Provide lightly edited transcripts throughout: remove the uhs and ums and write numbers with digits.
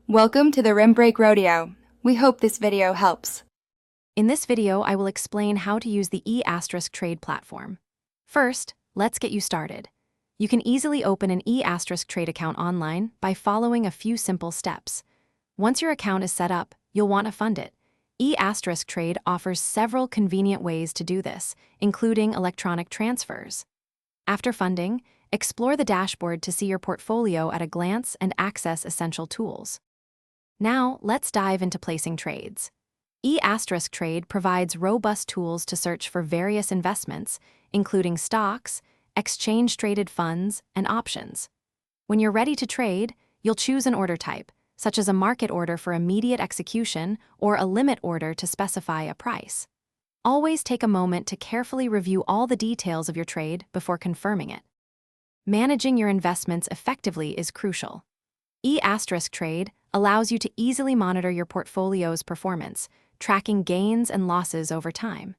Welcome to the Rim Break Rodeo. We hope this video helps. In this video, I will explain how to use the Etrade platform. First, let's get you started. You can easily open an Etrade account online by following a few simple steps. Once your account is set up, you'll want to fund it. Etrade offers several convenient ways to do this, including electronic transfers. After funding, explore the dashboard to see your portfolio at a glance and access essential tools. Now, let's dive into placing trades. Etrade provides robust tools to search for various investments, including stocks, exchange-traded funds, and options. When you're ready to trade, you'll choose an order type, such as a market order for immediate execution or a limit order to specify a price. Always take a moment to carefully review all the details of your trade before confirming it. Managing your investments effectively is crucial. Etrade allows you to easily monitor your portfolio's performance, tracking gains and losses over time.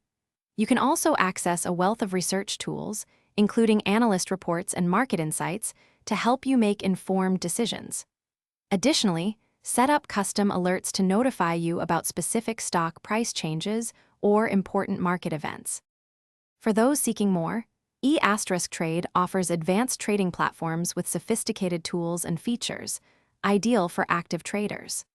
You can also access a wealth of research tools, including analyst reports and market insights, to help you make informed decisions. Additionally, set up custom alerts to notify you about specific stock price changes or important market events. For those seeking more, Etrade offers advanced trading platforms with sophisticated tools and features, ideal for active traders.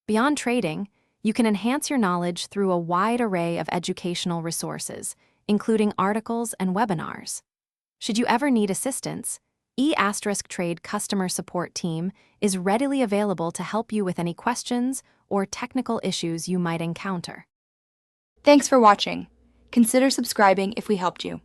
Beyond trading, you can enhance your knowledge through a wide array of educational resources, including articles and webinars. Should you ever need assistance, Etrade customer support team is readily available to help you with any questions or technical issues you might encounter. Thanks for watching. Consider subscribing if we helped you.